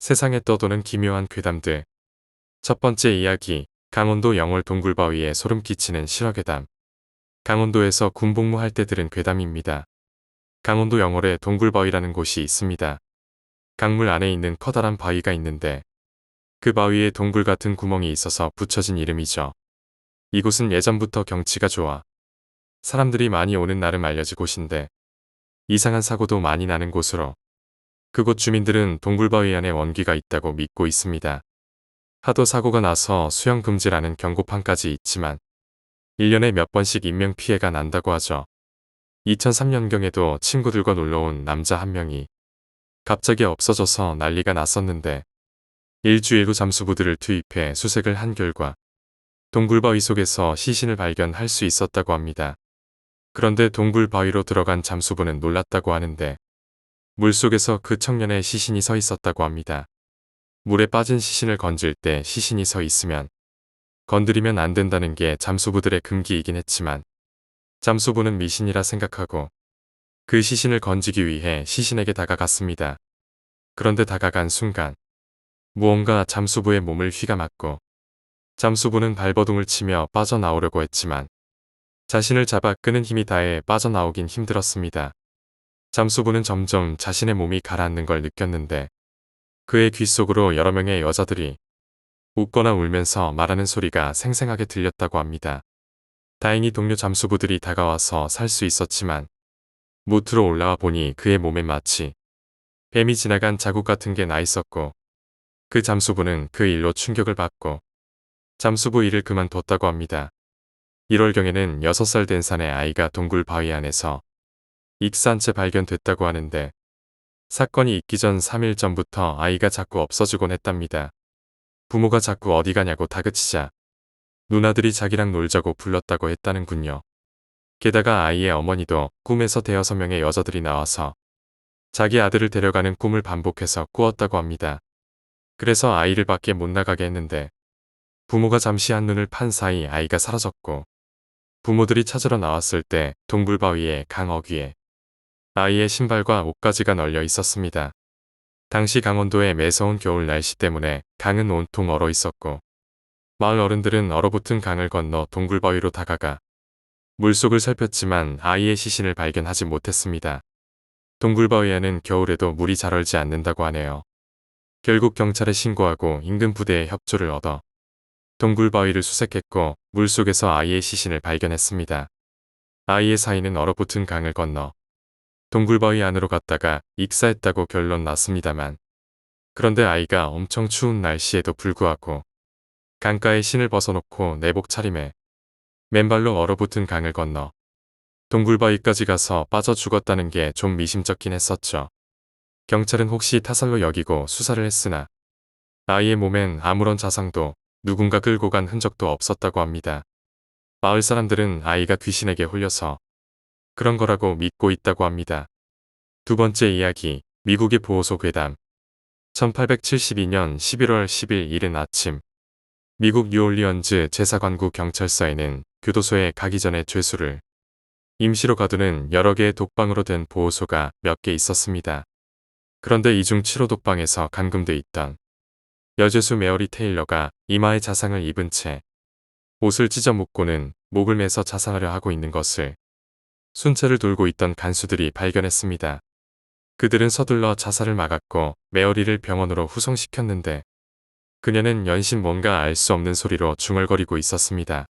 세상에 떠도는 기묘한 괴담들. 첫 번째 이야기, 강원도 영월 동굴바위에 소름 끼치는 실화괴담. 강원도에서 군복무할 때 들은 괴담입니다. 강원도 영월에 동굴바위라는 곳이 있습니다. 강물 안에 있는 커다란 바위가 있는데 그 바위에 동굴 같은 구멍이 있어서 붙여진 이름이죠. 이곳은 예전부터 경치가 좋아 사람들이 많이 오는 나름 알려진 곳인데 이상한 사고도 많이 나는 곳으로 그곳 주민들은 동굴바위 안에 원기가 있다고 믿고 있습니다. 하도 사고가 나서 수영 금지라는 경고판까지 있지만 1년에 몇 번씩 인명피해가 난다고 하죠. 2003년경에도 친구들과 놀러온 남자 한 명이 갑자기 없어져서 난리가 났었는데 일주일 후 잠수부들을 투입해 수색을 한 결과 동굴바위 속에서 시신을 발견할 수 있었다고 합니다. 그런데 동굴바위로 들어간 잠수부는 놀랐다고 하는데 물속에서 그 청년의 시신이 서 있었다고 합니다. 물에 빠진 시신을 건질 때 시신이 서 있으면 건드리면 안 된다는 게 잠수부들의 금기이긴 했지만 잠수부는 미신이라 생각하고 그 시신을 건지기 위해 시신에게 다가갔습니다. 그런데 다가간 순간 무언가 잠수부의 몸을 휘감았고 잠수부는 발버둥을 치며 빠져나오려고 했지만 자신을 잡아 끄는 힘이 다해 빠져나오긴 힘들었습니다. 잠수부는 점점 자신의 몸이 가라앉는 걸 느꼈는데 그의 귓속으로 여러 명의 여자들이 웃거나 울면서 말하는 소리가 생생하게 들렸다고 합니다. 다행히 동료 잠수부들이 다가와서 살 수 있었지만 무트로 올라와 보니 그의 몸에 마치 뱀이 지나간 자국 같은 게 나 있었고 그 잠수부는 그 일로 충격을 받고 잠수부 일을 그만뒀다고 합니다. 1월경에는 6살 된 산의 아이가 동굴 바위 안에서 익사한 채 발견됐다고 하는데 사건이 있기 전 3일 전부터 아이가 자꾸 없어지곤 했답니다. 부모가 자꾸 어디 가냐고 다그치자 누나들이 자기랑 놀자고 불렀다고 했다는군요. 게다가 아이의 어머니도 꿈에서 5명의 여자들이 나와서 자기 아들을 데려가는 꿈을 반복해서 꾸었다고 합니다. 그래서 아이를 밖에 못 나가게 했는데 부모가 잠시 한눈을 판 사이 아이가 사라졌고 부모들이 찾으러 나왔을 때 동굴바위의 강 어귀에 아이의 신발과 옷가지가 널려 있었습니다. 당시 강원도의 매서운 겨울 날씨 때문에 강은 온통 얼어 있었고 마을 어른들은 얼어붙은 강을 건너 동굴바위로 다가가 물속을 살폈지만 아이의 시신을 발견하지 못했습니다. 동굴바위에는 겨울에도 물이 잘 얼지 않는다고 하네요. 결국 경찰에 신고하고 인근 부대의 협조를 얻어 동굴바위를 수색했고 물속에서 아이의 시신을 발견했습니다. 아이의 사인은 얼어붙은 강을 건너 동굴바위 안으로 갔다가 익사했다고 결론 났습니다만 그런데 아이가 엄청 추운 날씨에도 불구하고 강가에 신을 벗어놓고 내복 차림에 맨발로 얼어붙은 강을 건너 동굴바위까지 가서 빠져 죽었다는 게 좀 미심쩍긴 했었죠. 경찰은 혹시 타살로 여기고 수사를 했으나 아이의 몸엔 아무런 자상도 누군가 끌고 간 흔적도 없었다고 합니다. 마을 사람들은 아이가 귀신에게 홀려서 그런 거라고 믿고 있다고 합니다. 두 번째 이야기, 미국의 보호소 괴담. 1872년 11월 10일 이른 아침, 미국 뉴올리언즈 제사관구 경찰서에는 교도소에 가기 전에 죄수를 임시로 가두는 여러 개의 독방으로 된 보호소가 몇 개 있었습니다. 그런데 이 중 7호 독방에서 감금돼 있던 여죄수 메어리 테일러가 이마에 자상을 입은 채 옷을 찢어 묶고는 목을 매서 자살하려 하고 있는 것을 순찰을 돌고 있던 간수들이 발견했습니다. 그들은 서둘러 자살을 막았고 메어리를 병원으로 후송시켰는데 그녀는 연신 뭔가 알 수 없는 소리로 중얼거리고 있었습니다.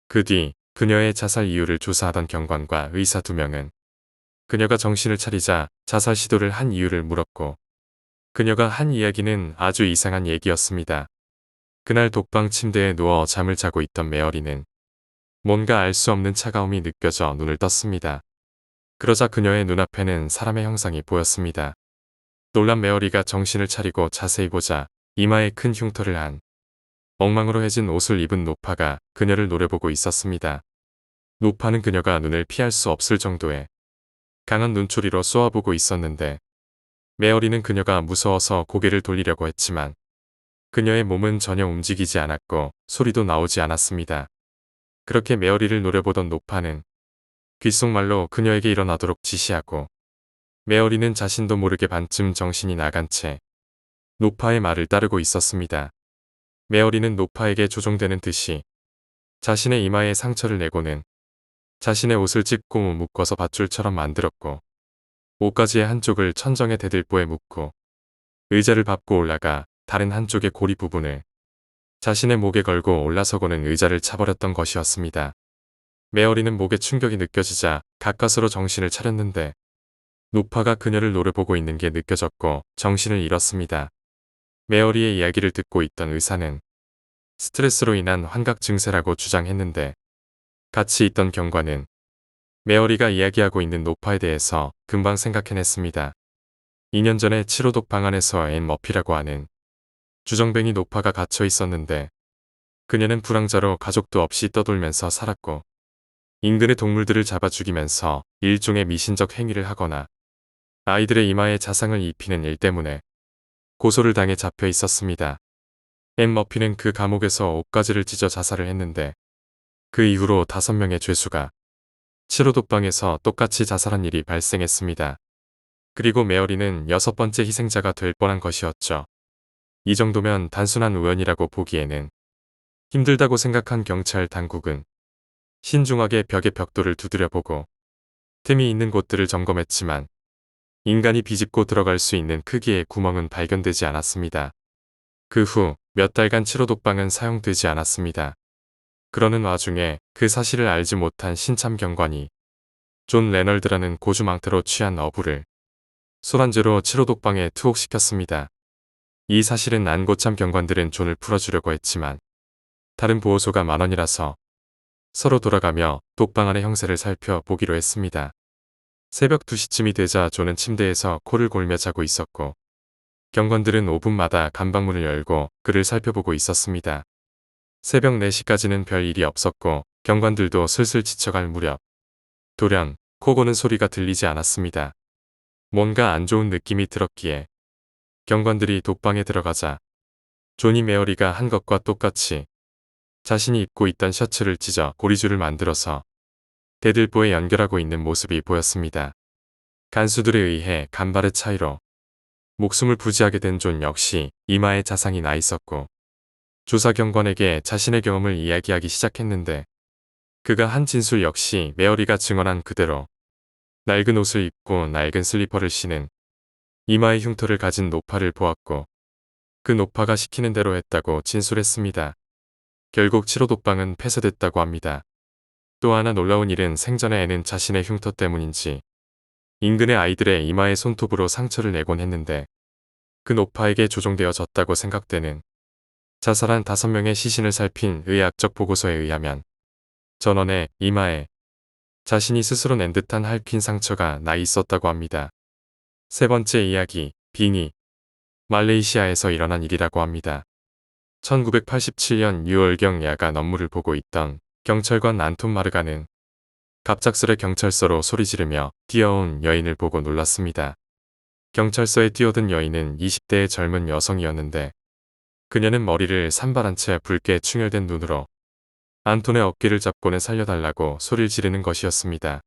그 뒤 그녀의 자살 이유를 조사하던 경관과 의사 2명은 그녀가 정신을 차리자 자살 시도를 한 이유를 물었고 그녀가 한 이야기는 아주 이상한 얘기였습니다. 그날 독방 침대에 누워 잠을 자고 있던 메어리는 뭔가 알 수 없는 차가움이 느껴져 눈을 떴습니다. 그러자 그녀의 눈앞에는 사람의 형상이 보였습니다. 놀란 메어리가 정신을 차리고 자세히 보자 이마에 큰 흉터를 한 엉망으로 해진 옷을 입은 노파가 그녀를 노려보고 있었습니다. 노파는 그녀가 눈을 피할 수 없을 정도의 강한 눈초리로 쏘아보고 있었는데 메어리는 그녀가 무서워서 고개를 돌리려고 했지만 그녀의 몸은 전혀 움직이지 않았고 소리도 나오지 않았습니다. 그렇게 메어리를 노려보던 노파는 귓속말로 그녀에게 일어나도록 지시하고 메어리는 자신도 모르게 반쯤 정신이 나간 채 노파의 말을 따르고 있었습니다. 메어리는 노파에게 조종되는 듯이 자신의 이마에 상처를 내고는 자신의 옷을 찢고 묶어서 밧줄처럼 만들었고 옷가지의 한쪽을 천정의 대들보에 묶고 의자를 밟고 올라가 다른 한쪽의 고리 부분을 자신의 목에 걸고 올라서고는 의자를 차버렸던 것이었습니다. 메어리는 목에 충격이 느껴지자 가까스로 정신을 차렸는데 노파가 그녀를 노려보고 있는 게 느껴졌고 정신을 잃었습니다. 메어리의 이야기를 듣고 있던 의사는 스트레스로 인한 환각 증세라고 주장했는데 같이 있던 경관은 메어리가 이야기하고 있는 노파에 대해서 금방 생각해냈습니다. 2년 전에 치료독 방안에서 앤 머피라고 하는 주정뱅이 노파가 갇혀 있었는데 그녀는 불황자로 가족도 없이 떠돌면서 살았고 인근의 동물들을 잡아 죽이면서 일종의 미신적 행위를 하거나 아이들의 이마에 자상을 입히는 일 때문에 고소를 당해 잡혀 있었습니다. 앤 머피는 그 감옥에서 옷가지를 찢어 자살을 했는데 그 이후로 5명의 죄수가 치료독방에서 똑같이 자살한 일이 발생했습니다. 그리고 메어리는 6번째 희생자가 될 뻔한 것이었죠. 이 정도면 단순한 우연이라고 보기에는 힘들다고 생각한 경찰 당국은 신중하게 벽의 벽돌을 두드려보고 틈이 있는 곳들을 점검했지만 인간이 비집고 들어갈 수 있는 크기의 구멍은 발견되지 않았습니다. 그 후 몇 달간 치료독방은 사용되지 않았습니다. 그러는 와중에 그 사실을 알지 못한 신참 경관이 존 레널드라는 고주망태로 취한 어부를 술안주로 치료독방에 투옥시켰습니다. 이 사실은 안고참 경관들은 존을 풀어주려고 했지만 다른 보호소가 10,000원이라서 서로 돌아가며 독방 안의 형세를 살펴보기로 했습니다. 새벽 2시쯤이 되자 존은 침대에서 코를 골며 자고 있었고 경관들은 5분마다 간방문을 열고 그를 살펴보고 있었습니다. 새벽 4시까지는 별 일이 없었고 경관들도 슬슬 지쳐갈 무렵 돌연 코 고는 소리가 들리지 않았습니다. 뭔가 안 좋은 느낌이 들었기에 경관들이 독방에 들어가자 존이 메어리가 한 것과 똑같이 자신이 입고 있던 셔츠를 찢어 고리줄을 만들어서 대들보에 연결하고 있는 모습이 보였습니다. 간수들에 의해 간발의 차이로 목숨을 부지하게 된 존 역시 이마에 자상이 나 있었고 조사 경관에게 자신의 경험을 이야기하기 시작했는데 그가 한 진술 역시 메어리가 증언한 그대로 낡은 옷을 입고 낡은 슬리퍼를 신은 이마에 흉터를 가진 노파를 보았고 그 노파가 시키는 대로 했다고 진술했습니다. 결국 치료독방은 폐쇄됐다고 합니다. 또 하나 놀라운 일은 생전에 애는 자신의 흉터 때문인지 인근의 아이들의 이마에 손톱으로 상처를 내곤 했는데 그 노파에게 조종되어졌다고 생각되는 자살한 5명의 시신을 살핀 의학적 보고서에 의하면 전원의 이마에 자신이 스스로 낸 듯한 핥힌 상처가 나 있었다고 합니다. 세 번째 이야기, 빙의. 말레이시아에서 일어난 일이라고 합니다. 1987년 6월경 야간 업무를 보고 있던 경찰관 안톤 마르가는 갑작스레 경찰서로 소리 지르며 뛰어온 여인을 보고 놀랐습니다. 경찰서에 뛰어든 여인은 20대의 젊은 여성이었는데 그녀는 머리를 산발한 채 붉게 충혈된 눈으로 안톤의 어깨를 잡고는 살려달라고 소리를 지르는 것이었습니다.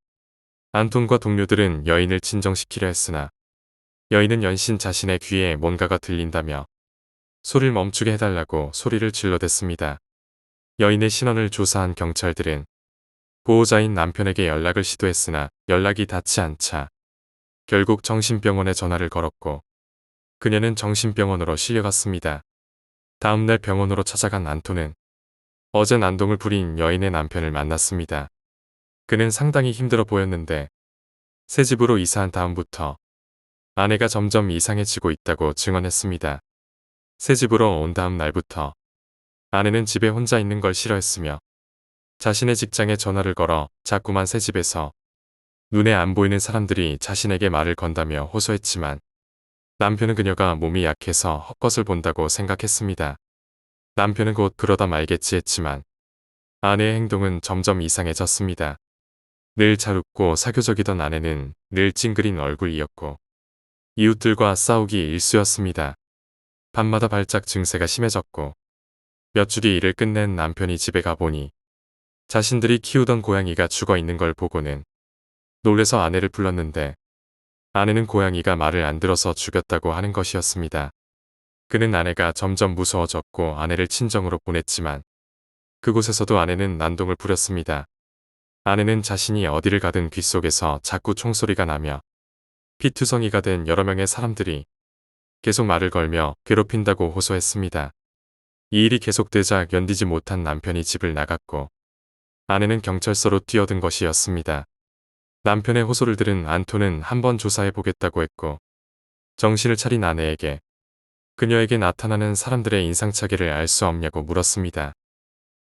안톤과 동료들은 여인을 진정시키려 했으나 여인은 연신 자신의 귀에 뭔가가 들린다며 소리를 멈추게 해달라고 소리를 질러댔습니다. 여인의 신원을 조사한 경찰들은 보호자인 남편에게 연락을 시도했으나 연락이 닿지 않자 결국 정신병원에 전화를 걸었고 그녀는 정신병원으로 실려갔습니다. 다음날 병원으로 찾아간 안톤은 어제 난동을 부린 여인의 남편을 만났습니다. 그는 상당히 힘들어 보였는데 새 집으로 이사한 다음부터 아내가 점점 이상해지고 있다고 증언했습니다. 새 집으로 온 다음 날부터 아내는 집에 혼자 있는 걸 싫어했으며 자신의 직장에 전화를 걸어 자꾸만 새 집에서 눈에 안 보이는 사람들이 자신에게 말을 건다며 호소했지만 남편은 그녀가 몸이 약해서 헛것을 본다고 생각했습니다. 남편은 곧 그러다 말겠지 했지만 아내의 행동은 점점 이상해졌습니다. 늘 잘 웃고 사교적이던 아내는 늘 찡그린 얼굴이었고 이웃들과 싸우기 일쑤였습니다. 밤마다 발작 증세가 심해졌고 몇 주뒤 일을 끝낸 남편이 집에 가보니 자신들이 키우던 고양이가 죽어 있는 걸 보고는 놀래서 아내를 불렀는데 아내는 고양이가 말을 안 들어서 죽였다고 하는 것이었습니다. 그는 아내가 점점 무서워졌고 아내를 친정으로 보냈지만 그곳에서도 아내는 난동을 부렸습니다. 아내는 자신이 어디를 가든 귓속에서 자꾸 총소리가 나며 피투성이가 된 여러 명의 사람들이 계속 말을 걸며 괴롭힌다고 호소했습니다. 이 일이 계속되자 견디지 못한 남편이 집을 나갔고 아내는 경찰서로 뛰어든 것이었습니다. 남편의 호소를 들은 안토는 한번 조사해 보겠다고 했고 정신을 차린 아내에게 그녀에게 나타나는 사람들의 인상차기를 알 수 없냐고 물었습니다.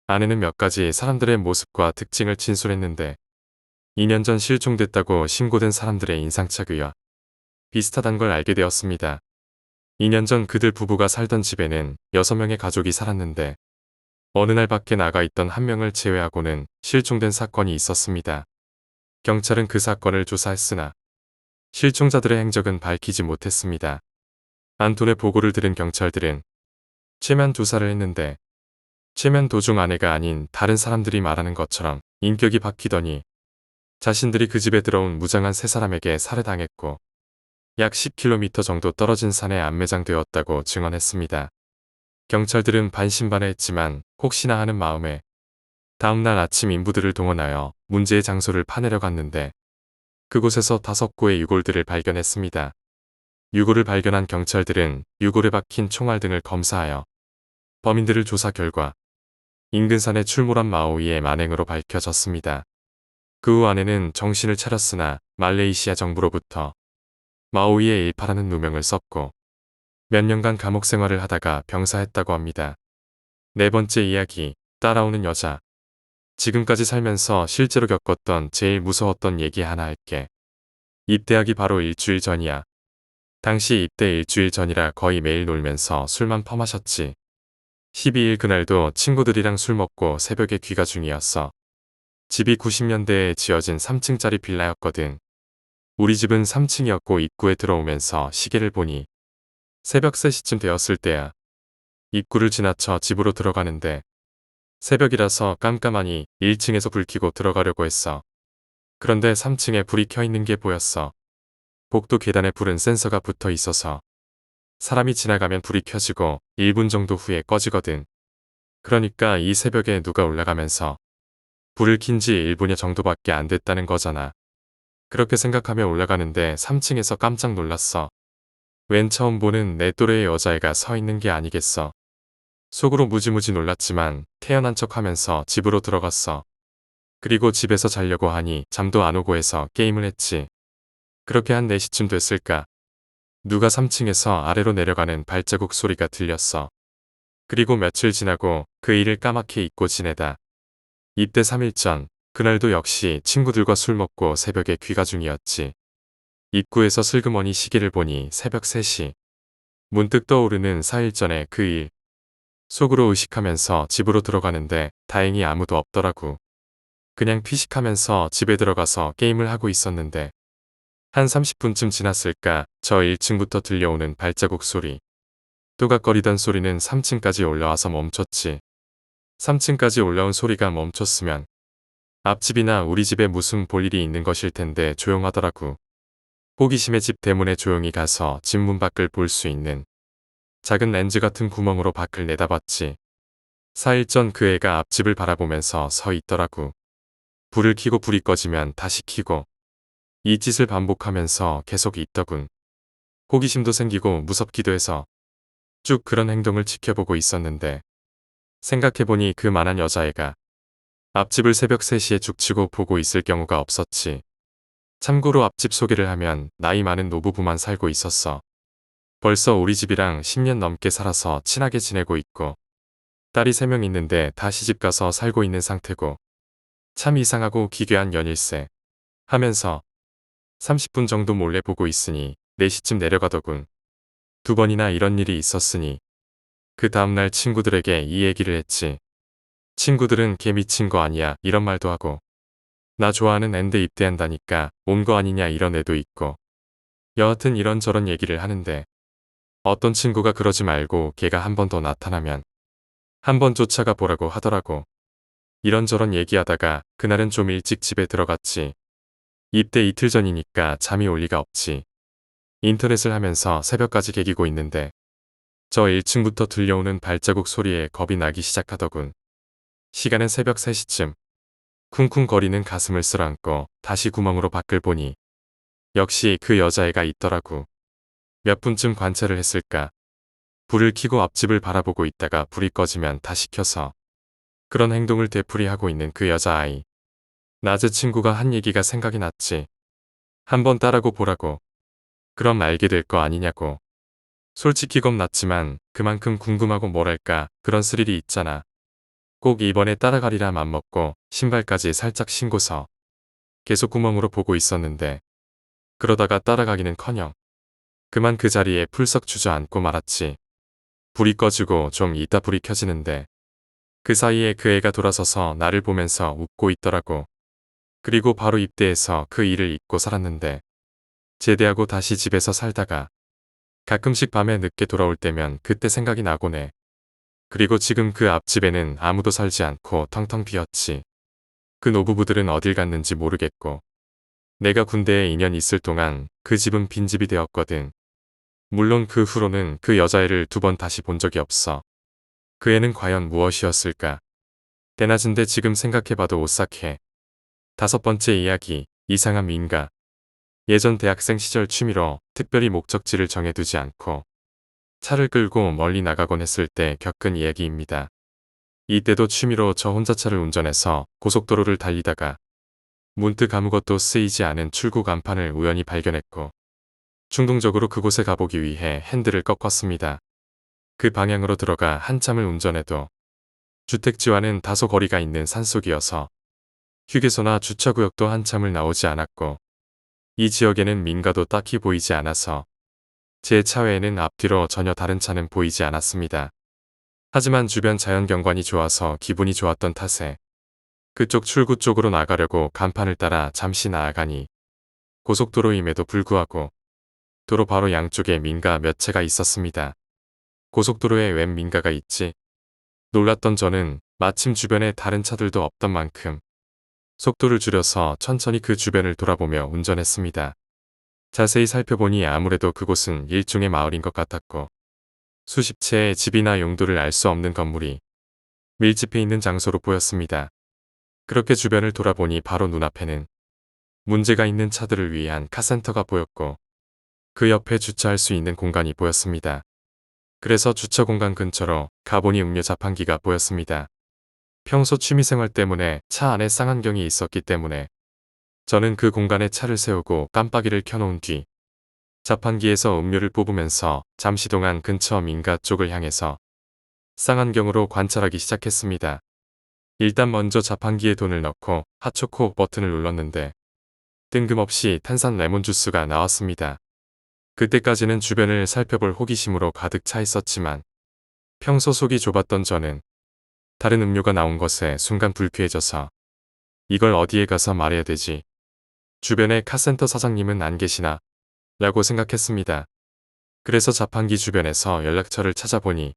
아내는 몇 가지 사람들의 모습과 특징을 진술했는데 2년 전 실종됐다고 신고된 사람들의 인상착의와 비슷하단 걸 알게 되었습니다. 2년 전 그들 부부가 살던 집에는 6명의 가족이 살았는데 어느 날 밖에 나가 있던 한 명을 제외하고는 실종된 사건이 있었습니다. 경찰은 그 사건을 조사했으나 실종자들의 행적은 밝히지 못했습니다. 안톤의 보고를 들은 경찰들은 최면 조사를 했는데 최면 도중 아내가 아닌 다른 사람들이 말하는 것처럼 인격이 바뀌더니 자신들이 그 집에 들어온 무장한 세 사람에게 살해당했고 약 10km 정도 떨어진 산에 안매장되었다고 증언했습니다. 경찰들은 반신반의했지만 혹시나 하는 마음에 다음날 아침 인부들을 동원하여 문제의 장소를 파내려 갔는데 그곳에서 5구의 유골들을 발견했습니다. 유골을 발견한 경찰들은 유골에 박힌 총알 등을 검사하여 범인들을 조사 결과 인근 산에 출몰한 마오이의 만행으로 밝혀졌습니다. 그 후 아내는 정신을 차렸으나 말레이시아 정부로부터 마오이의 일파라는 누명을 썼고 몇 년간 감옥 생활을 하다가 병사했다고 합니다. 네 번째 이야기, 따라오는 여자. 지금까지 살면서 실제로 겪었던 제일 무서웠던 얘기 하나 할게. 입대하기 바로 일주일 전이야. 당시 입대 일주일 전이라 거의 매일 놀면서 술만 퍼마셨지. 12일 그날도 친구들이랑 술 먹고 새벽에 귀가 중이었어. 집이 90년대에 지어진 3층짜리 빌라였거든. 우리 집은 3층이었고 입구에 들어오면서 시계를 보니 새벽 3시쯤 되었을 때야. 입구를 지나쳐 집으로 들어가는데 새벽이라서 깜깜하니 1층에서 불 켜고 들어가려고 했어. 그런데 3층에 불이 켜 있는 게 보였어. 복도 계단에 불은 센서가 붙어 있어서 사람이 지나가면 불이 켜지고 1분 정도 후에 꺼지거든. 그러니까 이 새벽에 누가 올라가면서 불을 킨 지 1분여 정도밖에 안 됐다는 거잖아. 그렇게 생각하며 올라가는데 3층에서 깜짝 놀랐어. 웬 처음 보는 내 또래의 여자애가 서 있는 게 아니겠어. 속으로 무지무지 놀랐지만 태연한 척하면서 집으로 들어갔어. 그리고 집에서 자려고 하니 잠도 안 오고 해서 게임을 했지. 그렇게 한 4시쯤 됐을까. 누가 3층에서 아래로 내려가는 발자국 소리가 들렸어. 그리고 며칠 지나고 그 일을 까맣게 잊고 지내다. 입대 3일 전, 그날도 역시 친구들과 술 먹고 새벽에 귀가 중이었지. 입구에서 슬그머니 시계를 보니 새벽 3시. 문득 떠오르는 4일 전에 그 일. 속으로 의식하면서 집으로 들어가는데 다행히 아무도 없더라고. 그냥 피식하면서 집에 들어가서 게임을 하고 있었는데 한 30분쯤 지났을까 저 1층부터 들려오는 발자국 소리. 또각거리던 소리는 3층까지 올라와서 멈췄지. 3층까지 올라온 소리가 멈췄으면 앞집이나 우리 집에 무슨 볼일이 있는 것일 텐데 조용하더라고. 호기심에 집 대문에 조용히 가서 집 문 밖을 볼 수 있는 작은 렌즈 같은 구멍으로 밖을 내다봤지. 4일 전 그 애가 앞집을 바라보면서 서 있더라고. 불을 켜고 불이 꺼지면 다시 켜고 이 짓을 반복하면서 계속 있더군. 호기심도 생기고 무섭기도 해서 쭉 그런 행동을 지켜보고 있었는데 생각해보니 그 만한 여자애가 앞집을 새벽 3시에 죽치고 보고 있을 경우가 없었지. 참고로 앞집 소개를 하면 나이 많은 노부부만 살고 있었어. 벌써 우리 집이랑 10년 넘게 살아서 친하게 지내고 있고 딸이 3명 있는데 다 시집가서 살고 있는 상태고 참 이상하고 기괴한 연일세 하면서 30분 정도 몰래 보고 있으니 4시쯤 내려가더군. 2번이나 이런 일이 있었으니 그 다음날 친구들에게 이 얘기를 했지. 친구들은 걔 미친 거 아니야 이런 말도 하고 나 좋아하는 앤데 입대한다니까 온 거 아니냐 이런 애도 있고 여하튼 이런저런 얘기를 하는데 어떤 친구가 그러지 말고 걔가 한 번 더 나타나면 한 번 쫓아가 보라고 하더라고. 이런저런 얘기하다가 그날은 좀 일찍 집에 들어갔지. 입대 이틀 전이니까 잠이 올 리가 없지. 인터넷을 하면서 새벽까지 개기고 있는데 저 1층부터 들려오는 발자국 소리에 겁이 나기 시작하더군. 시간은 새벽 3시쯤. 쿵쿵거리는 가슴을 쓸어안고 다시 구멍으로 밖을 보니 역시 그 여자애가 있더라고. 몇 분쯤 관찰을 했을까. 불을 켜고 앞집을 바라보고 있다가 불이 꺼지면 다시 켜서 그런 행동을 되풀이하고 있는 그 여자아이. 낮에 친구가 한 얘기가 생각이 났지. 한번 따라고 보라고. 그럼 알게 될 거 아니냐고. 솔직히 겁났지만 그만큼 궁금하고 뭐랄까 그런 스릴이 있잖아. 꼭 이번에 따라가리라 맘먹고 신발까지 살짝 신고서 계속 구멍으로 보고 있었는데 그러다가 따라가기는커녕 그만 그 자리에 풀썩 주저앉고 말았지. 불이 꺼지고 좀 이따 불이 켜지는데 그 사이에 그 애가 돌아서서 나를 보면서 웃고 있더라고. 그리고 바로 입대해서 그 일을 잊고 살았는데 제대하고 다시 집에서 살다가 가끔씩 밤에 늦게 돌아올 때면 그때 생각이 나곤 해. 그리고 지금 그 앞집에는 아무도 살지 않고 텅텅 비었지. 그 노부부들은 어딜 갔는지 모르겠고 내가 군대에 2년 있을 동안 그 집은 빈집이 되었거든. 물론 그 후로는 그 여자애를 2번 다시 본 적이 없어. 그 애는 과연 무엇이었을까? 대낮인데 지금 생각해봐도 오싹해. 5번째 이야기, 이상한 민가. 예전 대학생 시절 취미로 특별히 목적지를 정해두지 않고 차를 끌고 멀리 나가곤 했을 때 겪은 이야기입니다. 이때도 취미로 저 혼자 차를 운전해서 고속도로를 달리다가 문득 아무것도 쓰이지 않은 출구 간판을 우연히 발견했고 충동적으로 그곳에 가보기 위해 핸들을 꺾었습니다. 그 방향으로 들어가 한참을 운전해도 주택지와는 다소 거리가 있는 산속이어서 휴게소나 주차구역도 한참을 나오지 않았고 이 지역에는 민가도 딱히 보이지 않아서 제 차 외에는 앞뒤로 전혀 다른 차는 보이지 않았습니다. 하지만 주변 자연경관이 좋아서 기분이 좋았던 탓에 그쪽 출구 쪽으로 나가려고 간판을 따라 잠시 나아가니 고속도로임에도 불구하고 도로 바로 양쪽에 민가 몇 채가 있었습니다. 고속도로에 웬 민가가 있지? 놀랐던 저는 마침 주변에 다른 차들도 없던 만큼 속도를 줄여서 천천히 그 주변을 돌아보며 운전했습니다. 자세히 살펴보니 아무래도 그곳은 일종의 마을인 것 같았고 수십 채의 집이나 용도를 알 수 없는 건물이 밀집해 있는 장소로 보였습니다. 그렇게 주변을 돌아보니 바로 눈앞에는 문제가 있는 차들을 위한 카센터가 보였고 그 옆에 주차할 수 있는 공간이 보였습니다. 그래서 주차 공간 근처로 가보니 음료 자판기가 보였습니다. 평소 취미생활 때문에 차 안에 쌍안경이 있었기 때문에 저는 그 공간에 차를 세우고 깜빡이를 켜놓은 뒤 자판기에서 음료를 뽑으면서 잠시 동안 근처 민가 쪽을 향해서 쌍안경으로 관찰하기 시작했습니다. 일단 먼저 자판기에 돈을 넣고 핫초코 버튼을 눌렀는데 뜬금없이 탄산 레몬 주스가 나왔습니다. 그때까지는 주변을 살펴볼 호기심으로 가득 차 있었지만 평소 속이 좁았던 저는 다른 음료가 나온 것에 순간 불쾌해져서 이걸 어디에 가서 말해야 되지? 주변에 카센터 사장님은 안 계시나? 라고 생각했습니다. 그래서 자판기 주변에서 연락처를 찾아보니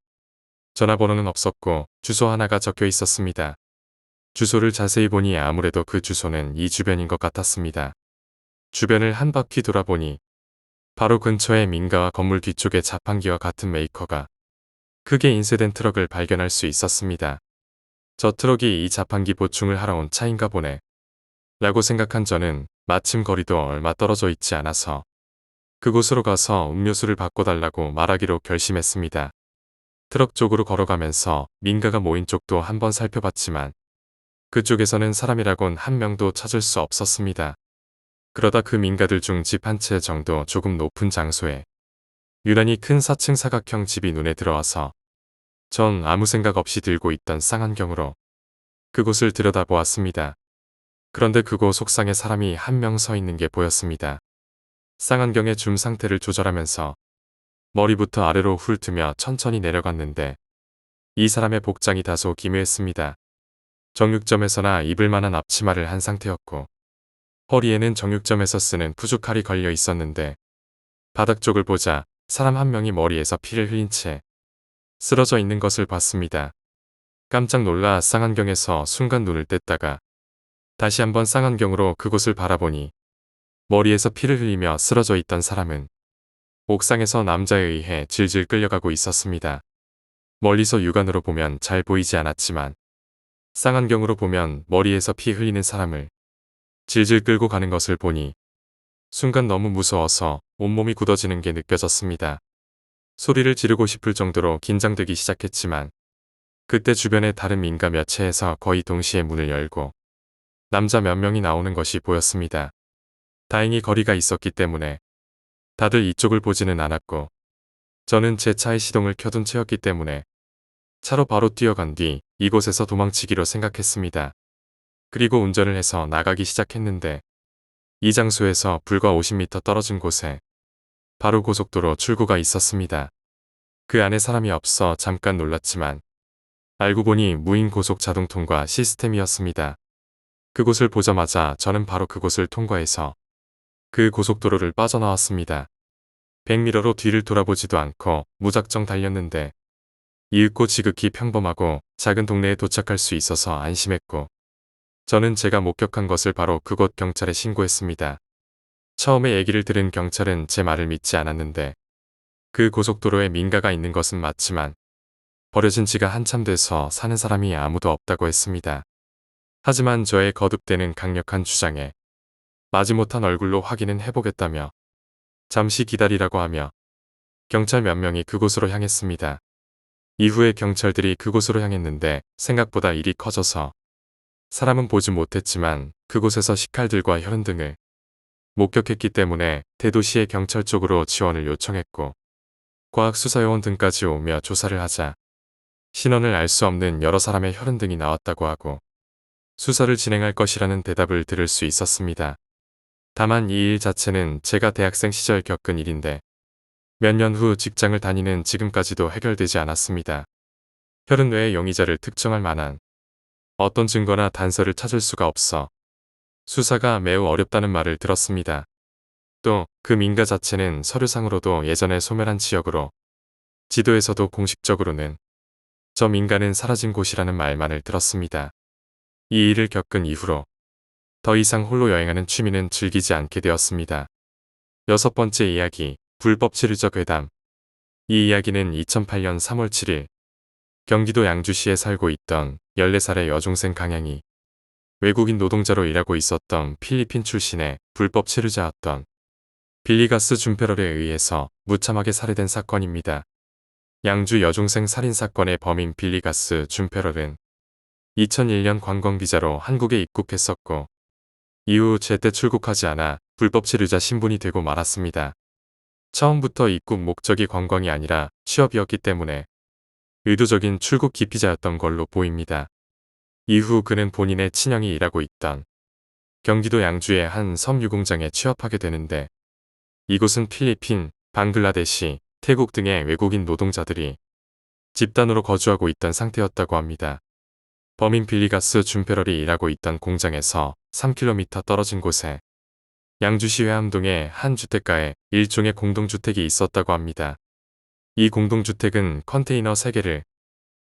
전화번호는 없었고 주소 하나가 적혀 있었습니다. 주소를 자세히 보니 아무래도 그 주소는 이 주변인 것 같았습니다. 주변을 한 바퀴 돌아보니 바로 근처에 민가와 건물 뒤쪽에 자판기와 같은 메이커가 크게 인쇄된 트럭을 발견할 수 있었습니다. 저 트럭이 이 자판기 보충을 하러 온 차인가 보네. 라고 생각한 저는 마침 거리도 얼마 떨어져 있지 않아서 그곳으로 가서 음료수를 바꿔달라고 말하기로 결심했습니다. 트럭 쪽으로 걸어가면서 민가가 모인 쪽도 한번 살펴봤지만 그쪽에서는 사람이라곤 한 명도 찾을 수 없었습니다. 그러다 그 민가들 중 집 한 채 정도 조금 높은 장소에 유난히 큰 4층 사각형 집이 눈에 들어와서 전 아무 생각 없이 들고 있던 쌍안경으로 그곳을 들여다보았습니다. 그런데 그곳 옥상에 사람이 한 명 서 있는 게 보였습니다. 쌍안경의 줌 상태를 조절하면서 머리부터 아래로 훑으며 천천히 내려갔는데 이 사람의 복장이 다소 기묘했습니다. 정육점에서나 입을 만한 앞치마를 한 상태였고 허리에는 정육점에서 쓰는 푸주칼이 걸려 있었는데 바닥 쪽을 보자 사람 한 명이 머리에서 피를 흘린 채 쓰러져 있는 것을 봤습니다. 깜짝 놀라 쌍안경에서 순간 눈을 뗐다가 다시 한번 쌍안경으로 그곳을 바라보니 머리에서 피를 흘리며 쓰러져 있던 사람은 옥상에서 남자에 의해 질질 끌려가고 있었습니다. 멀리서 육안으로 보면 잘 보이지 않았지만 쌍안경으로 보면 머리에서 피 흘리는 사람을 질질 끌고 가는 것을 보니 순간 너무 무서워서 온몸이 굳어지는 게 느껴졌습니다. 소리를 지르고 싶을 정도로 긴장되기 시작했지만 그때 주변의 다른 민가 몇 채에서 거의 동시에 문을 열고 남자 몇 명이 나오는 것이 보였습니다. 다행히 거리가 있었기 때문에 다들 이쪽을 보지는 않았고 저는 제 차의 시동을 켜둔 채였기 때문에 차로 바로 뛰어간 뒤 이곳에서 도망치기로 생각했습니다. 그리고 운전을 해서 나가기 시작했는데 이 장소에서 불과 50m 떨어진 곳에 바로 고속도로 출구가 있었습니다. 그 안에 사람이 없어 잠깐 놀랐지만 알고 보니 무인 고속 자동 통과 시스템이었습니다. 그곳을 보자마자 저는 바로 그곳을 통과해서 그 고속도로를 빠져나왔습니다. 100m로 뒤를 돌아보지도 않고 무작정 달렸는데 이윽고 지극히 평범하고 작은 동네에 도착할 수 있어서 안심했고 저는 제가 목격한 것을 바로 그곳 경찰에 신고했습니다. 처음에 얘기를 들은 경찰은 제 말을 믿지 않았는데 그 고속도로에 민가가 있는 것은 맞지만 버려진 지가 한참 돼서 사는 사람이 아무도 없다고 했습니다. 하지만 저의 거듭되는 강력한 주장에 마지못한 얼굴로 확인은 해보겠다며 잠시 기다리라고 하며 경찰 몇 명이 그곳으로 향했습니다. 이후에 경찰들이 그곳으로 향했는데 생각보다 일이 커져서 사람은 보지 못했지만 그곳에서 식칼들과 혈흔등을 목격했기 때문에 대도시의 경찰 쪽으로 지원을 요청했고 과학수사요원 등까지 오며 조사를 하자 신원을 알 수 없는 여러 사람의 혈흔등이 나왔다고 하고 수사를 진행할 것이라는 대답을 들을 수 있었습니다. 다만 이 일 자체는 제가 대학생 시절 겪은 일인데 몇 년 후 직장을 다니는 지금까지도 해결되지 않았습니다. 혈흔 외의 용의자를 특정할 만한 어떤 증거나 단서를 찾을 수가 없어 수사가 매우 어렵다는 말을 들었습니다. 또 그 민가 자체는 서류상으로도 예전에 소멸한 지역으로 지도에서도 공식적으로는 저 민가는 사라진 곳이라는 말만을 들었습니다. 이 일을 겪은 이후로 더 이상 홀로 여행하는 취미는 즐기지 않게 되었습니다. 6번째 이야기, 불법 치료적 괴담. 이 이야기는 2008년 3월 7일 경기도 양주시에 살고 있던 14살의 여중생 강양이 외국인 노동자로 일하고 있었던 필리핀 출신의 불법 체류자였던 빌리가스 준페럴에 의해서 무참하게 살해된 사건입니다. 양주 여중생 살인사건의 범인 빌리가스 준페럴은 2001년 관광비자로 한국에 입국했었고 이후 제때 출국하지 않아 불법 체류자 신분이 되고 말았습니다. 처음부터 입국 목적이 관광이 아니라 취업이었기 때문에 의도적인 출국 기피자였던 걸로 보입니다. 이후 그는 본인의 친형이 일하고 있던 경기도 양주의 한 섬유공장에 취업하게 되는데 이곳은 필리핀, 방글라데시, 태국 등의 외국인 노동자들이 집단으로 거주하고 있던 상태였다고 합니다. 범인 빌리가스 준페럴이 일하고 있던 공장에서 3km 떨어진 곳에 양주시 회암동의 한 주택가에 일종의 공동주택이 있었다고 합니다. 이 공동주택은 컨테이너 3개를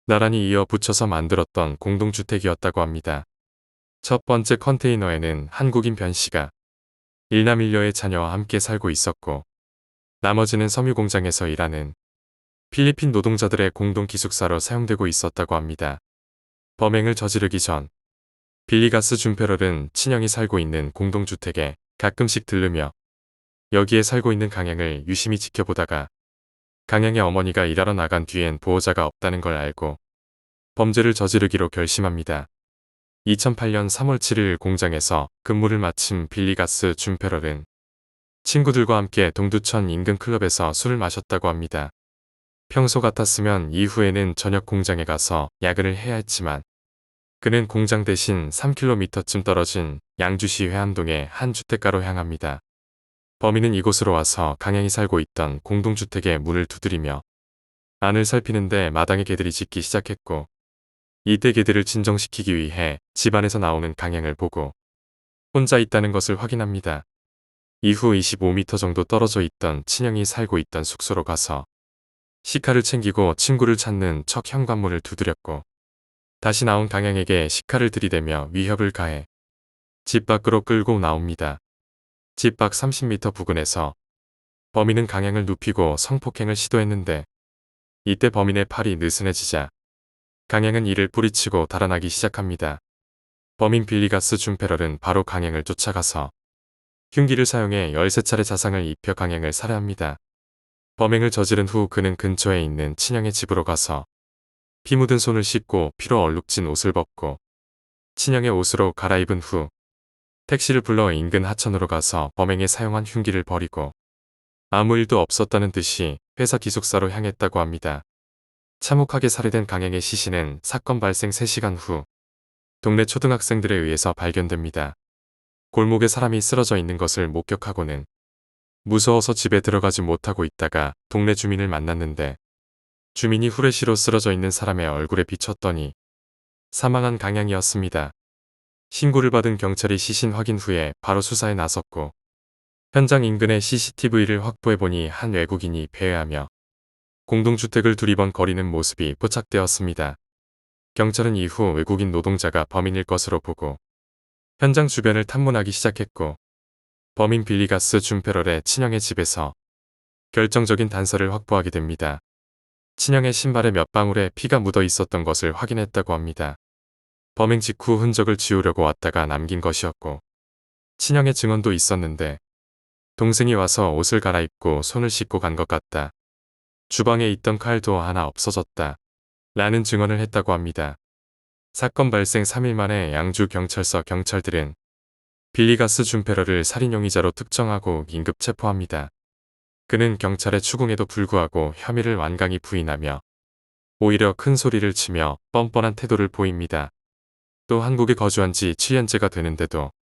나란히 이어 붙여서 만들었던 공동주택이었다고 합니다. 첫 번째 컨테이너에는 한국인 변 씨가 일남일녀의 자녀와 함께 살고 있었고 나머지는 섬유공장에서 일하는 필리핀 노동자들의 공동 기숙사로 사용되고 있었다고 합니다. 범행을 저지르기 전 빌리가스 준페럴은 친형이 살고 있는 공동주택에 가끔씩 들르며 여기에 살고 있는 강양을 유심히 지켜보다가 강양의 어머니가 일하러 나간 뒤엔 보호자가 없다는 걸 알고 범죄를 저지르기로 결심합니다. 2008년 3월 7일 공장에서 근무를 마친 빌리가스 준페럴은 친구들과 함께 동두천 인근 클럽에서 술을 마셨다고 합니다. 평소 같았으면 이후에는 저녁 공장에 가서 야근을 해야 했지만 그는 공장 대신 3km쯤 떨어진 양주시 회암동의 한 주택가로 향합니다. 범인은 이곳으로 와서 강양이 살고 있던 공동주택의 문을 두드리며 안을 살피는데 마당에 개들이 짖기 시작했고 이때 개들을 진정시키기 위해 집 안에서 나오는 강양을 보고 혼자 있다는 것을 확인합니다. 이후 25m 정도 떨어져 있던 친형이 살고 있던 숙소로 가서 식칼을 챙기고 친구를 찾는 척 현관문을 두드렸고 다시 나온 강양에게 식칼을 들이대며 위협을 가해 집 밖으로 끌고 나옵니다. 집 밖 30m 부근에서 범인은 강양을 눕히고 성폭행을 시도했는데 이때 범인의 팔이 느슨해지자 강양은 이를 뿌리치고 달아나기 시작합니다. 범인 빌리가스 준페럴은 바로 강양을 쫓아가서 흉기를 사용해 13차례 자상을 입혀 강양을 살해합니다. 범행을 저지른 후 그는 근처에 있는 친형의 집으로 가서 피 묻은 손을 씻고 피로 얼룩진 옷을 벗고 친형의 옷으로 갈아입은 후 택시를 불러 인근 하천으로 가서 범행에 사용한 흉기를 버리고 아무 일도 없었다는 듯이 회사 기숙사로 향했다고 합니다. 참혹하게 살해된 강양의 시신은 사건 발생 3시간 후 동네 초등학생들에 의해서 발견됩니다. 골목에 사람이 쓰러져 있는 것을 목격하고는 무서워서 집에 들어가지 못하고 있다가 동네 주민을 만났는데 주민이 후레쉬로 쓰러져 있는 사람의 얼굴에 비쳤더니 사망한 강양이었습니다. 신고를 받은 경찰이 시신 확인 후에 바로 수사에 나섰고 현장 인근의 CCTV를 확보해보니 한 외국인이 배회하며 공동주택을 두리번거리는 모습이 포착되었습니다. 경찰은 이후 외국인 노동자가 범인일 것으로 보고 현장 주변을 탐문하기 시작했고 범인 빌리가스 준페럴의 친형의 집에서 결정적인 단서를 확보하게 됩니다. 친형의 신발에 몇 방울의 피가 묻어 있었던 것을 확인했다고 합니다. 범행 직후 흔적을 지우려고 왔다가 남긴 것이었고 친형의 증언도 있었는데 동생이 와서 옷을 갈아입고 손을 씻고 간 것 같다. 주방에 있던 칼도 하나 없어졌다. 라는 증언을 했다고 합니다. 사건 발생 3일 만에 양주 경찰서 경찰들은 빌리가스 준페럴을 살인 용의자로 특정하고 긴급 체포합니다. 그는 경찰의 추궁에도 불구하고 혐의를 완강히 부인하며 오히려 큰 소리를 치며 뻔뻔한 태도를 보입니다. 또 한국에 거주한 지 7년째가 되는데도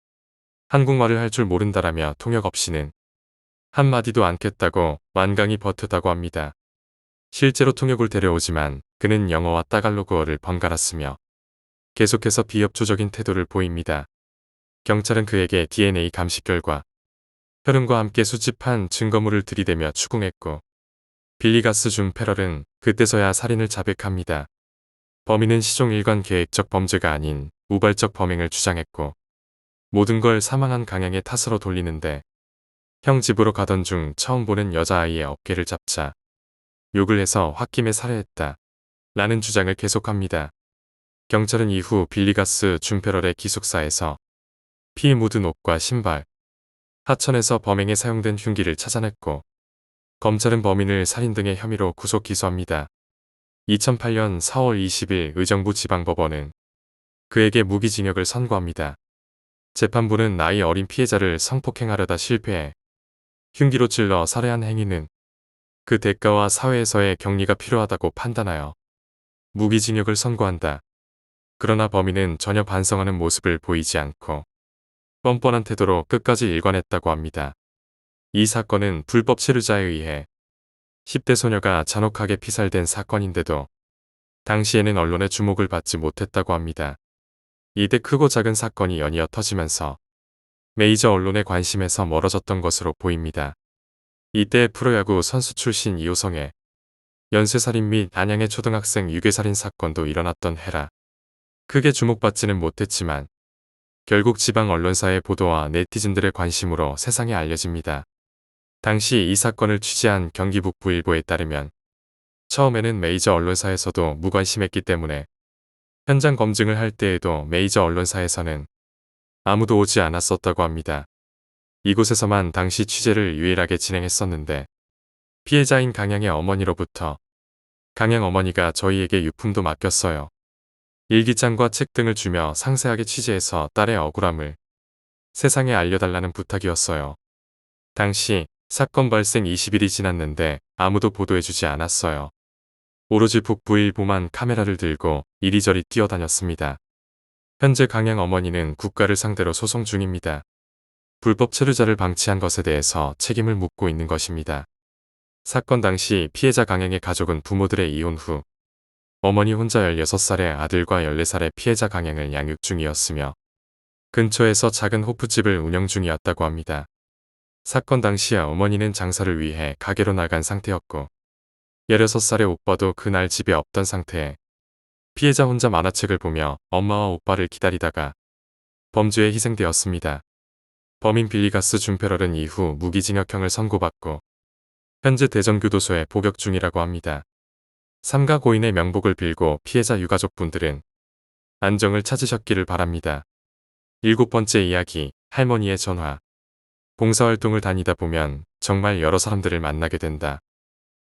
한국말을 할 줄 모른다라며 통역 없이는 한마디도 않겠다고 완강히 버텼다고 합니다. 실제로 통역을 데려오지만 그는 영어와 따갈로그어를 번갈아 쓰며 계속해서 비협조적인 태도를 보입니다. 경찰은 그에게 DNA 감식 결과 혈흔과 함께 수집한 증거물을 들이대며 추궁했고 빌리가스 준페럴은 그때서야 살인을 자백합니다. 범인은 시종일관 계획적 범죄가 아닌 우발적 범행을 주장했고 모든 걸 사망한 강양의 탓으로 돌리는데 형 집으로 가던 중 처음 보는 여자아이의 어깨를 잡자 욕을 해서 홧김에 살해했다. 라는 주장을 계속합니다. 경찰은 이후 빌리가스 준페럴의 기숙사에서 피 묻은 옷과 신발, 하천에서 범행에 사용된 흉기를 찾아냈고 검찰은 범인을 살인 등의 혐의로 구속 기소합니다. 2008년 4월 20일 의정부 지방법원은 그에게 무기징역을 선고합니다. 재판부는 나이 어린 피해자를 성폭행하려다 실패해 흉기로 찔러 살해한 행위는 그 대가와 사회에서의 격리가 필요하다고 판단하여 무기징역을 선고한다. 그러나 범인은 전혀 반성하는 모습을 보이지 않고 뻔뻔한 태도로 끝까지 일관했다고 합니다. 이 사건은 불법 체류자에 의해 10대 소녀가 잔혹하게 피살된 사건인데도 당시에는 언론의 주목을 받지 못했다고 합니다. 이때 크고 작은 사건이 연이어 터지면서 메이저 언론의 관심에서 멀어졌던 것으로 보입니다. 이때 프로야구 선수 출신 이호성의 연쇄살인 및 안양의 초등학생 유괴살인 사건도 일어났던 해라 크게 주목받지는 못했지만 결국 지방 언론사의 보도와 네티즌들의 관심으로 세상에 알려집니다. 당시 이 사건을 취재한 경기 북부일보에 따르면 처음에는 메이저 언론사에서도 무관심했기 때문에 현장 검증을 할 때에도 메이저 언론사에서는 아무도 오지 않았었다고 합니다. 이곳에서만 당시 취재를 유일하게 진행했었는데 피해자인 강양의 어머니로부터 강양 어머니가 저희에게 유품도 맡겼어요. 일기장과 책 등을 주며 상세하게 취재해서 딸의 억울함을 세상에 알려달라는 부탁이었어요. 당시 사건 발생 20일이 지났는데 아무도 보도해주지 않았어요. 오로지 북부일보만 카메라를 들고 이리저리 뛰어다녔습니다. 현재 강양 어머니는 국가를 상대로 소송 중입니다. 불법 체류자를 방치한 것에 대해서 책임을 묻고 있는 것입니다. 사건 당시 피해자 강양의 가족은 부모들의 이혼 후 어머니 혼자 16살의 아들과 14살의 피해자 강양을 양육 중이었으며 근처에서 작은 호프집을 운영 중이었다고 합니다. 사건 당시 어머니는 장사를 위해 가게로 나간 상태였고 16살의 오빠도 그날 집에 없던 상태에 피해자 혼자 만화책을 보며 엄마와 오빠를 기다리다가 범죄에 희생되었습니다. 범인 빌리가스 준페럴은 이후 무기징역형을 선고받고 현재 대전교도소에 복역 중이라고 합니다. 삼가 고인의 명복을 빌고 피해자 유가족분들은 안정을 찾으셨기를 바랍니다. 7번째 이야기, 할머니의 전화. 봉사활동을 다니다 보면 정말 여러 사람들을 만나게 된다.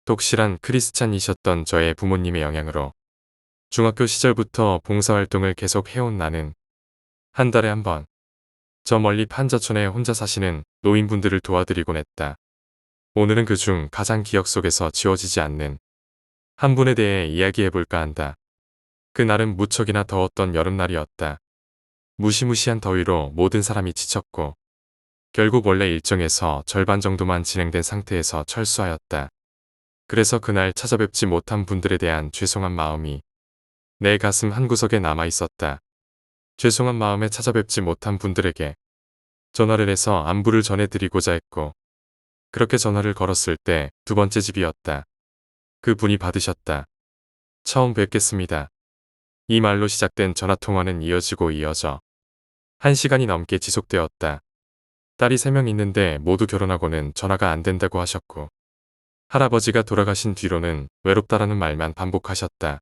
독실한 크리스찬이셨던 저의 부모님의 영향으로 중학교 시절부터 봉사활동을 계속 해온 나는 한 달에 한 번 저 멀리 판자촌에 혼자 사시는 노인분들을 도와드리곤 했다. 오늘은 그중 가장 기억 속에서 지워지지 않는 한 분에 대해 이야기해볼까 한다. 그날은 무척이나 더웠던 여름날이었다. 무시무시한 더위로 모든 사람이 지쳤고 결국 원래 일정에서 절반 정도만 진행된 상태에서 철수하였다. 그래서 그날 찾아뵙지 못한 분들에 대한 죄송한 마음이 내 가슴 한구석에 남아있었다. 죄송한 마음에 찾아뵙지 못한 분들에게 전화를 해서 안부를 전해드리고자 했고 그렇게 전화를 걸었을 때 2번째 집이었다. 그 분이 받으셨다. 처음 뵙겠습니다. 이 말로 시작된 전화통화는 이어지고 이어져 1시간이 넘게 지속되었다. 딸이 3명 있는데 모두 결혼하고는 전화가 안 된다고 하셨고 할아버지가 돌아가신 뒤로는 외롭다라는 말만 반복하셨다.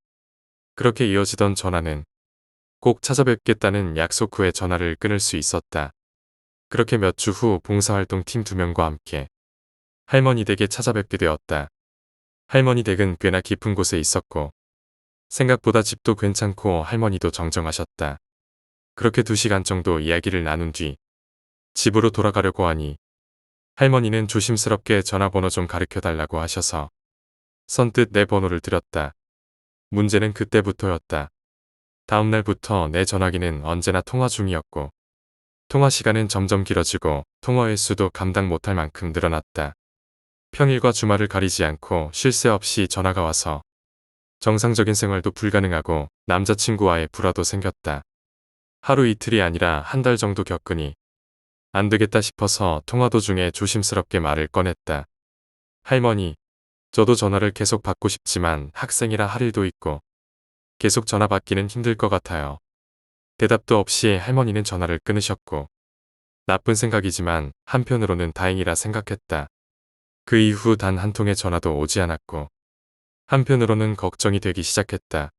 그렇게 이어지던 전화는 꼭 찾아뵙겠다는 약속 후에 전화를 끊을 수 있었다. 그렇게 몇 주 후 봉사활동 팀 2명과 함께 할머니 댁에 찾아뵙게 되었다. 할머니 댁은 꽤나 깊은 곳에 있었고 생각보다 집도 괜찮고 할머니도 정정하셨다. 그렇게 2시간 정도 이야기를 나눈 뒤 집으로 돌아가려고 하니 할머니는 조심스럽게 전화번호 좀 가르쳐달라고 하셔서 선뜻 내 번호를 드렸다. 문제는 그때부터였다. 다음날부터 내 전화기는 언제나 통화 중이었고 통화 시간은 점점 길어지고 통화 횟수도 감당 못할 만큼 늘어났다. 평일과 주말을 가리지 않고 쉴 새 없이 전화가 와서 정상적인 생활도 불가능하고 남자친구와의 불화도 생겼다. 하루 이틀이 아니라 한 달 정도 겪으니 안 되겠다 싶어서 통화 도중에 조심스럽게 말을 꺼냈다. 할머니, 저도 전화를 계속 받고 싶지만 학생이라 할 일도 있고 계속 전화 받기는 힘들 것 같아요. 대답도 없이 할머니는 전화를 끊으셨고 나쁜 생각이지만 한편으로는 다행이라 생각했다. 그 이후 단 한 통의 전화도 오지 않았고 한편으로는 걱정이 되기 시작했다.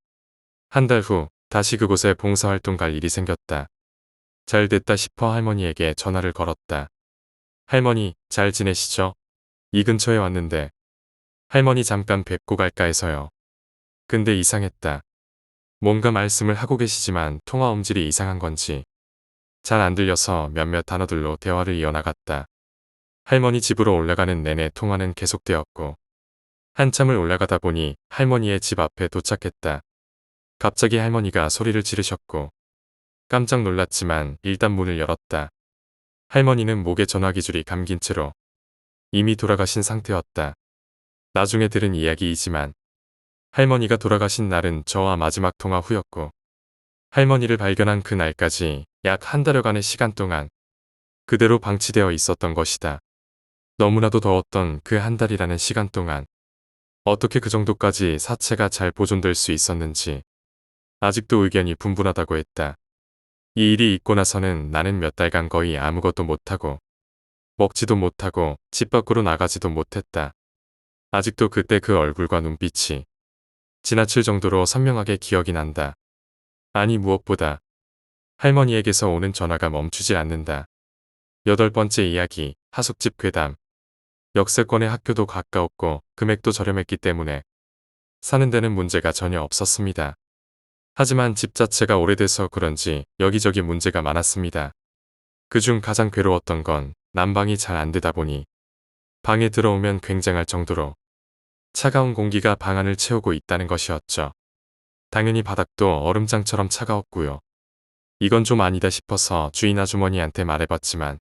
한 달 후 다시 그곳에 봉사활동 갈 일이 생겼다. 잘 됐다 싶어 할머니에게 전화를 걸었다. 할머니, 잘 지내시죠? 이 근처에 왔는데 할머니 잠깐 뵙고 갈까 해서요. 근데 이상했다. 뭔가 말씀을 하고 계시지만 통화 음질이 이상한 건지 잘 안 들려서 몇몇 단어들로 대화를 이어나갔다. 할머니 집으로 올라가는 내내 통화는 계속되었고 한참을 올라가다 보니 할머니의 집 앞에 도착했다. 갑자기 할머니가 소리를 지르셨고 깜짝 놀랐지만 일단 문을 열었다. 할머니는 목에 전화기줄이 감긴 채로 이미 돌아가신 상태였다. 나중에 들은 이야기이지만 할머니가 돌아가신 날은 저와 마지막 통화 후였고 할머니를 발견한 그 날까지 약 한 달여간의 시간 동안 그대로 방치되어 있었던 것이다. 너무나도 더웠던 그 한 달이라는 시간 동안 어떻게 그 정도까지 사체가 잘 보존될 수 있었는지 아직도 의견이 분분하다고 했다. 이 일이 있고 나서는 나는 몇 달간 거의 아무것도 못하고 먹지도 못하고 집 밖으로 나가지도 못했다. 아직도 그때 그 얼굴과 눈빛이 지나칠 정도로 선명하게 기억이 난다. 아니 무엇보다 할머니에게서 오는 전화가 멈추질 않는다. 8번째 이야기, 하숙집 괴담. 역세권의 학교도 가까웠고 금액도 저렴했기 때문에 사는 데는 문제가 전혀 없었습니다. 하지만 집 자체가 오래돼서 그런지 여기저기 문제가 많았습니다. 그중 가장 괴로웠던 건 난방이 잘 안 되다 보니 방에 들어오면 굉장할 정도로 차가운 공기가 방 안을 채우고 있다는 것이었죠. 당연히 바닥도 얼음장처럼 차가웠고요. 이건 좀 아니다 싶어서 주인 아주머니한테 말해봤지만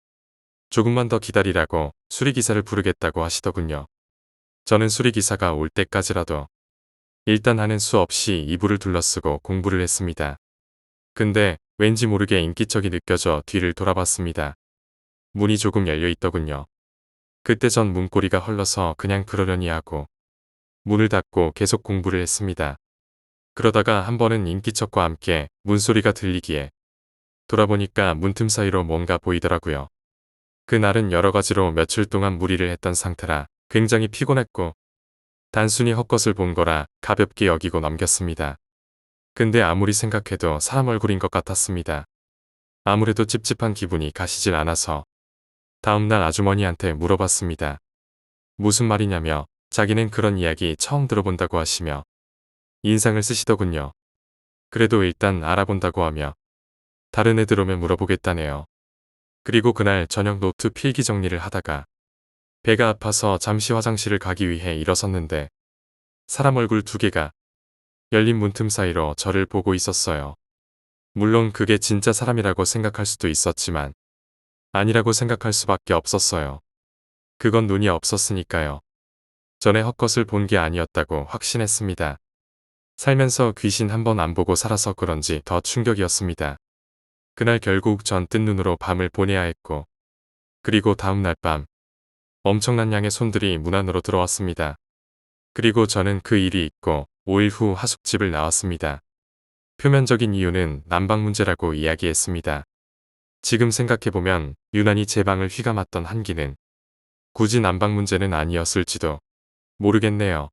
조금만 더 기다리라고 수리기사를 부르겠다고 하시더군요. 저는 수리기사가 올 때까지라도 일단 하는 수 없이 이불을 둘러쓰고 공부를 했습니다. 근데 왠지 모르게 인기척이 느껴져 뒤를 돌아봤습니다. 문이 조금 열려 있더군요. 그때 전 문고리가 헐러서 그냥 그러려니 하고 문을 닫고 계속 공부를 했습니다. 그러다가 한 번은 인기척과 함께 문소리가 들리기에 돌아보니까 문틈 사이로 뭔가 보이더라고요. 그날은 여러 가지로 며칠 동안 무리를 했던 상태라 굉장히 피곤했고 단순히 헛것을 본 거라 가볍게 여기고 넘겼습니다. 근데 아무리 생각해도 사람 얼굴인 것 같았습니다. 아무래도 찝찝한 기분이 가시질 않아서 다음날 아주머니한테 물어봤습니다. 무슨 말이냐며 자기는 그런 이야기 처음 들어본다고 하시며 인상을 쓰시더군요. 그래도 일단 알아본다고 하며 다른 애들 오면 물어보겠다네요. 그리고 그날 저녁 노트 필기 정리를 하다가 배가 아파서 잠시 화장실을 가기 위해 일어섰는데 사람 얼굴 2개가 열린 문틈 사이로 저를 보고 있었어요. 물론 그게 진짜 사람이라고 생각할 수도 있었지만 아니라고 생각할 수밖에 없었어요. 그건 눈이 없었으니까요. 전에 헛것을 본 게 아니었다고 확신했습니다. 살면서 귀신 한 번 안 보고 살아서 그런지 더 충격이었습니다. 그날 결국 전 뜬 눈으로 밤을 보내야 했고 그리고 다음날 밤 엄청난 양의 손들이 문 안으로 들어왔습니다. 그리고 저는 그 일이 있고 5일 후 하숙집을 나왔습니다. 표면적인 이유는 난방 문제라고 이야기했습니다. 지금 생각해보면 유난히 제 방을 휘감았던 한기는 굳이 난방 문제는 아니었을지도 모르겠네요.